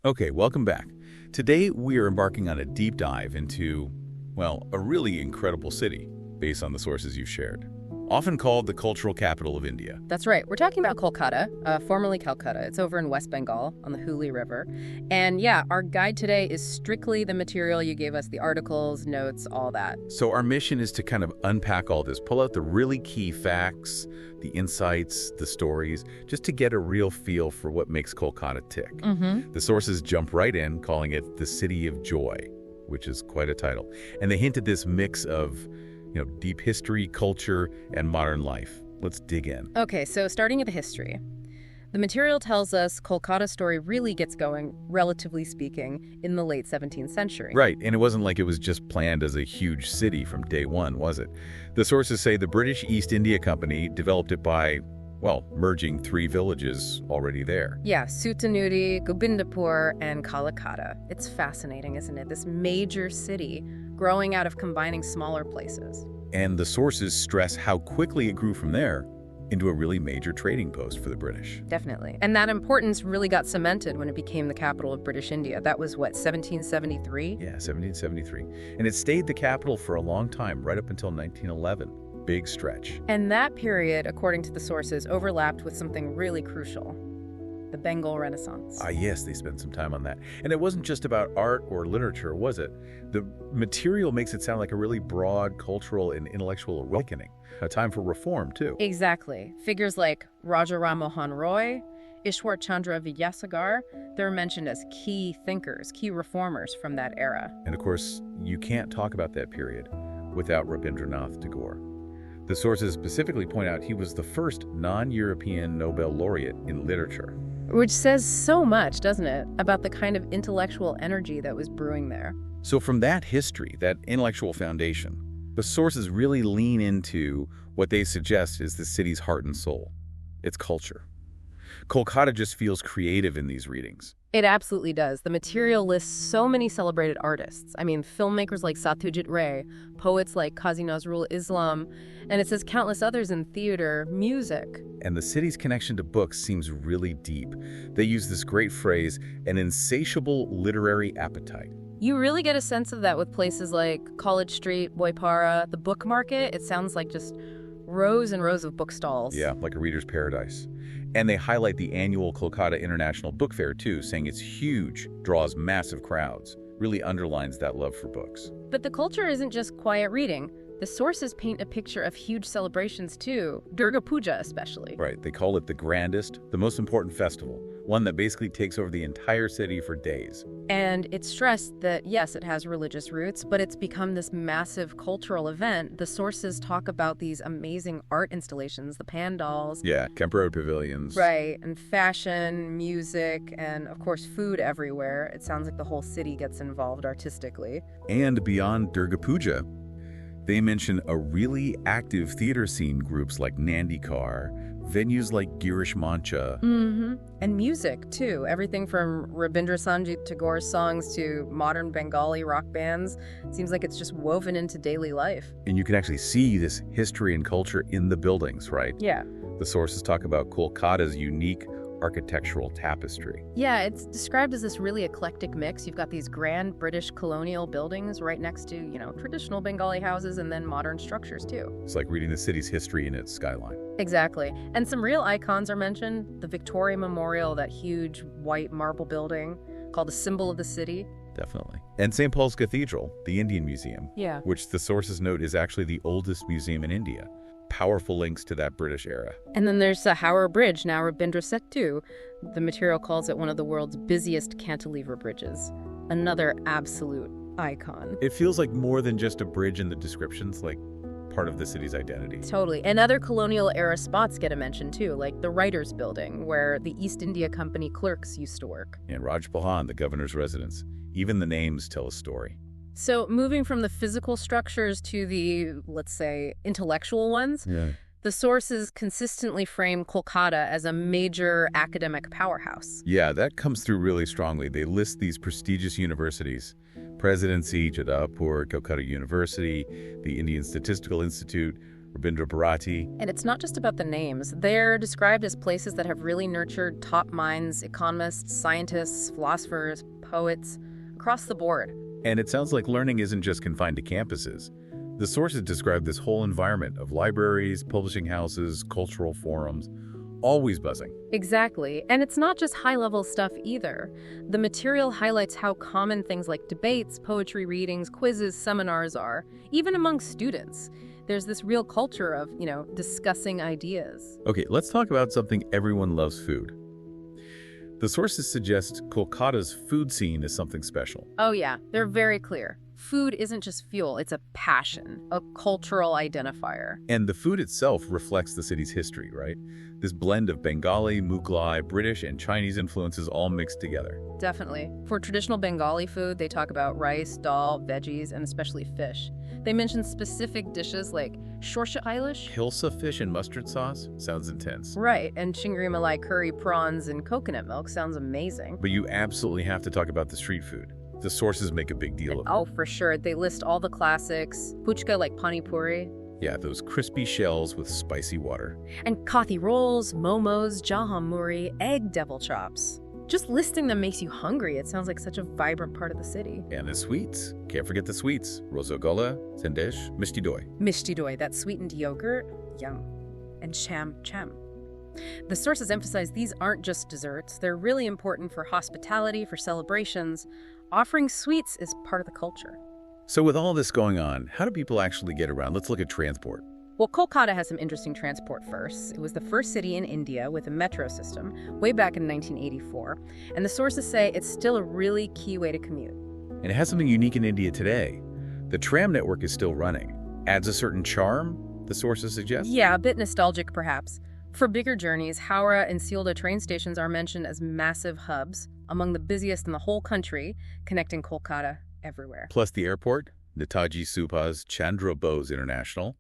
Okay, welcome back. Today we are embarking on a deep dive into, well, a really incredible city based on the sources you've shared. Often called the cultural capital of India. That's right. We're talking about Kolkata, formerly Calcutta. It's over in West Bengal on the Hooghly River. And yeah, our guide today is strictly the material you gave us, the articles, notes, all that. So our mission is to kind of unpack all this, pull out the really key facts, the insights, the stories, just to get a real feel for what makes Kolkata tick. The sources jump right in, calling it the City of Joy, which is quite a title. And they hint at this mix of deep history, culture, and modern life. Let's dig in. Okay, so starting at the history. The material tells us Kolkata's story really gets going, relatively speaking, in the late 17th century. Right, and it wasn't like it was just planned as a huge city from day one, was it? The sources say the British East India Company developed it by, well, merging three villages already there. Yeah, Sutanuri, Gobindapur, and Kalighat. It's fascinating, isn't it? This major city growing out of combining smaller places. And the sources stress how quickly it grew from there into a really major trading post for the British. Definitely. And that importance really got cemented when it became the capital of British India. That was, what, 1773? Yeah, 1773. And it stayed the capital for a long time, right up until 1911. Big stretch. And that period, according to the sources, overlapped with something really crucial. The Bengal Renaissance. Ah, yes, they spent some time on that. And it wasn't just about art or literature, was it? The material makes it sound like a really broad cultural and intellectual awakening. A time for reform, too. Exactly. Figures like Raja Ram Mohan Roy, Ishwar Chandra Vidyasagar, they're mentioned as key thinkers, key reformers from that era. And of course, you can't talk about that period without Rabindranath Tagore. The sources specifically point out he was the first non-European Nobel laureate in literature. Which says so much, doesn't it, about the kind of intellectual energy that was brewing there. So from that history, that intellectual foundation, the sources really lean into what they suggest is the city's heart and soul, its culture. Kolkata just feels creative in these readings. It absolutely does. The material lists so many celebrated artists. I mean, filmmakers like Satyajit Ray, poets like Qazi Nazrul Islam, and it says countless others in theater, music. And the city's connection to books seems really deep. They use this great phrase, an insatiable literary appetite. You really get a sense of that with places like College Street, Boipara, the book market. It sounds like just rows and rows of bookstalls. Yeah, like a reader's paradise. And they highlight the annual Kolkata International Book Fair, too, saying it's huge, draws massive crowds, really underlines that love for books. But the culture isn't just quiet reading. The sources paint a picture of huge celebrations, too, Durga Puja especially. Right, they call it the grandest, the most important festival, one that basically takes over the entire city for days. And it's stressed that, yes, it has religious roots, but it's become this massive cultural event. The sources talk about these amazing art installations, the pandals. Yeah, Kemp Road pavilions. Right, and fashion, music, and of course food everywhere. It sounds like the whole city gets involved artistically. And beyond Durga Puja, they mention a really active theater scene, groups like Nandikar, venues like Girish Mancha. And music, too. Everything from Rabindranath Tagore's songs to modern Bengali rock bands. It seems like it's just woven into daily life. And you can actually see this history and culture in the buildings, right? Yeah. The sources talk about Kolkata's unique architectural tapestry. Yeah, it's described as this really eclectic mix. You've got these grand British colonial buildings right next to, traditional Bengali houses and then modern structures, too. It's like reading the city's history in its skyline. Exactly. And some real icons are mentioned. The Victoria Memorial, that huge white marble building called a symbol of the city. Definitely. And St. Paul's Cathedral, the Indian Museum, which the sources note is actually the oldest museum in India. Powerful links to that British era. And then there's the Howrah Bridge, now Rabindra Setu. The material calls it one of the world's busiest cantilever bridges. Another absolute icon. It feels like more than just a bridge in the descriptions, like part of the city's identity. Totally. And other colonial era spots get a mention too, like the Writers' Building, where the East India Company clerks used to work. And Raj Pahan, the governor's residence. Even the names tell a story. So moving from the physical structures to the, let's say, intellectual ones, the sources consistently frame Kolkata as a major academic powerhouse. Yeah, that comes through really strongly. They list these prestigious universities: Presidency, Jadavpur, Calcutta University, the Indian Statistical Institute, Rabindra Bharati. And it's not just about the names. They're described as places that have really nurtured top minds, economists, scientists, philosophers, poets, across the board. And it sounds like learning isn't just confined to campuses. The sources describe this whole environment of libraries, publishing houses, cultural forums, always buzzing. Exactly. And it's not just high-level stuff either. The material highlights how common things like debates, poetry readings, quizzes, seminars are, even among students. There's this real culture of, discussing ideas. Okay, let's talk about something everyone loves: food. The sources suggest Kolkata's food scene is something special. Oh yeah, they're very clear. Food isn't just fuel, it's a passion, a cultural identifier. And the food itself reflects the city's history, right? This blend of Bengali, Mughlai, British, and Chinese influences all mixed together. Definitely. For traditional Bengali food, they talk about rice, dal, veggies, and especially fish. They mention specific dishes like shorsha eilish. Hilsa fish and mustard sauce? Sounds intense. Right, and chingri malai curry prawns and coconut milk sounds amazing. But you absolutely have to talk about the street food. The sources make a big deal of it. Oh, for sure. They list all the classics. Puchka like pani puri. Yeah, those crispy shells with spicy water. And kathi rolls, momos, jahamuri, egg devil chops. Just listing them makes you hungry. It sounds like such a vibrant part of the city. And the sweets. Can't forget the sweets. Rasgullas, sandesh, mishti doi. Mishti doi, that sweetened yogurt. Yum. And cham. The sources emphasize these aren't just desserts. They're really important for hospitality, for celebrations. Offering sweets is part of the culture. So with all this going on, how do people actually get around? Let's look at transport. Well, Kolkata has some interesting transport first. It was the first city in India with a metro system way back in 1984. And the sources say it's still a really key way to commute. And it has something unique in India today. The tram network is still running. Adds a certain charm, the sources suggest? Yeah, a bit nostalgic perhaps. For bigger journeys, Howrah and Sealdah train stations are mentioned as massive hubs, among the busiest in the whole country, connecting Kolkata everywhere. Plus the airport, Netaji Subhas Chandra Bose International,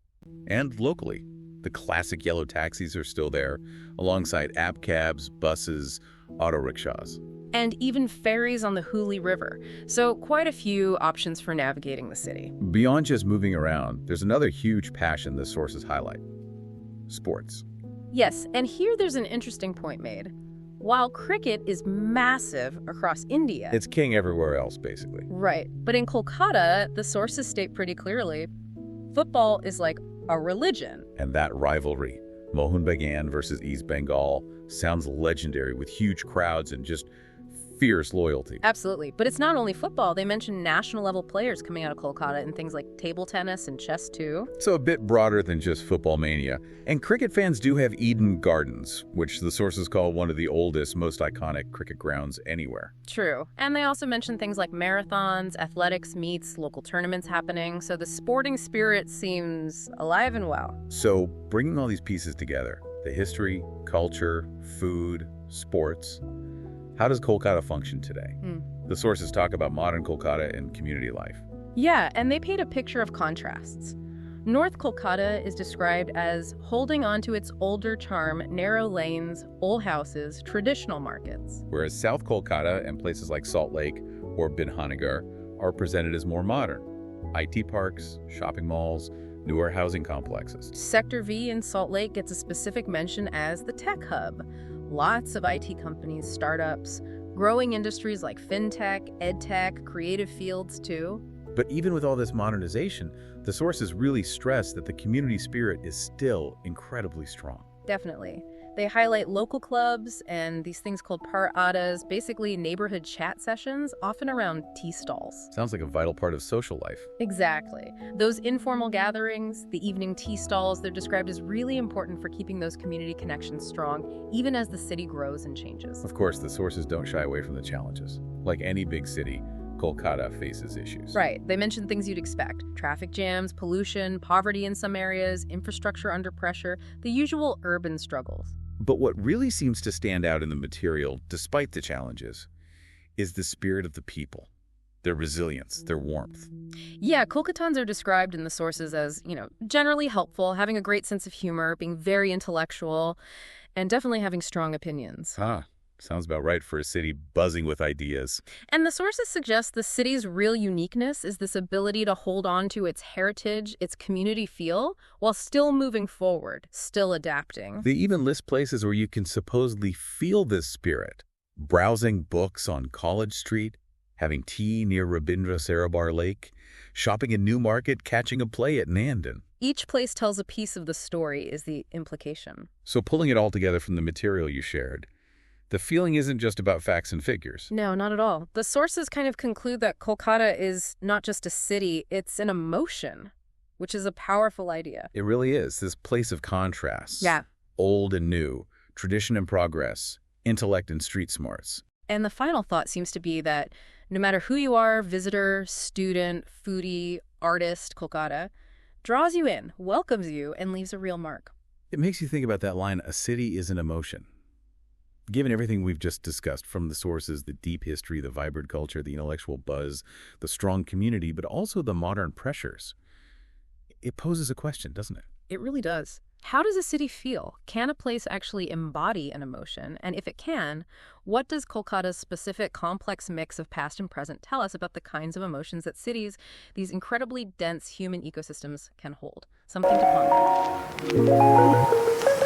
and locally, the classic yellow taxis are still there, alongside app cabs, buses, auto rickshaws. And even ferries on the Hooghly River, so quite a few options for navigating the city. Beyond just moving around, there's another huge passion the sources highlight: sports. Yes, and here there's an interesting point made. While cricket is massive across India... It's king everywhere else, basically. Right. But in Kolkata, the sources state pretty clearly, football is like a religion. And that rivalry, Mohun Bagan versus East Bengal, sounds legendary with huge crowds and just fierce loyalty. Absolutely. But it's not only football. They mention national-level players coming out of Kolkata in things like table tennis and chess, too. So a bit broader than just football mania. And cricket fans do have Eden Gardens, which the sources call one of the oldest, most iconic cricket grounds anywhere. True. And they also mention things like marathons, athletics meets, local tournaments happening. So the sporting spirit seems alive and well. So bringing all these pieces together, the history, culture, food, sports, how does Kolkata function today? The sources talk about modern Kolkata and community life. Yeah, and they paint a picture of contrasts. North Kolkata is described as holding on to its older charm, narrow lanes, old houses, traditional markets. Whereas South Kolkata and places like Salt Lake or Bidhanagar are presented as more modern. IT parks, shopping malls, newer housing complexes. Sector V in Salt Lake gets a specific mention as the tech hub. Lots of IT companies, startups, growing industries like fintech, edtech, creative fields too. But even with all this modernization, the sources really stress that the community spirit is still incredibly strong. Definitely. They highlight local clubs and these things called par-adas, basically neighborhood chat sessions, often around tea stalls. Sounds like a vital part of social life. Exactly. Those informal gatherings, the evening tea stalls, they're described as really important for keeping those community connections strong, even as the city grows and changes. Of course, the sources don't shy away from the challenges. Like any big city, Kolkata faces issues. Right. They mention things you'd expect. Traffic jams, pollution, poverty in some areas, infrastructure under pressure, the usual urban struggles. But what really seems to stand out in the material, despite the challenges, is the spirit of the people, their resilience, their warmth. Yeah, Kolkatans are described in the sources as, generally helpful, having a great sense of humor, being very intellectual, and definitely having strong opinions. Sounds about right for a city buzzing with ideas. And the sources suggest the city's real uniqueness is this ability to hold on to its heritage, its community feel, while still moving forward, still adapting. They even list places where you can supposedly feel this spirit. Browsing books on College Street, having tea near Rabindra Sarobar Lake, shopping in Newmarket, catching a play at Nandan. Each place tells a piece of the story, is the implication. So pulling it all together from the material you shared, the feeling isn't just about facts and figures. No, not at all. The sources kind of conclude that Kolkata is not just a city, it's an emotion, which is a powerful idea. It really is, this place of contrasts. Yeah. Old and new, tradition and progress, intellect and street smarts. And the final thought seems to be that no matter who you are, visitor, student, foodie, artist, Kolkata, draws you in, welcomes you, and leaves a real mark. It makes you think about that line, a city is an emotion. Given everything we've just discussed, from the sources, the deep history, the vibrant culture, the intellectual buzz, the strong community, but also the modern pressures, it poses a question, doesn't it? It really does. How does a city feel? Can a place actually embody an emotion? And if it can, what does Kolkata's specific complex mix of past and present tell us about the kinds of emotions that cities, these incredibly dense human ecosystems, can hold? Something to ponder.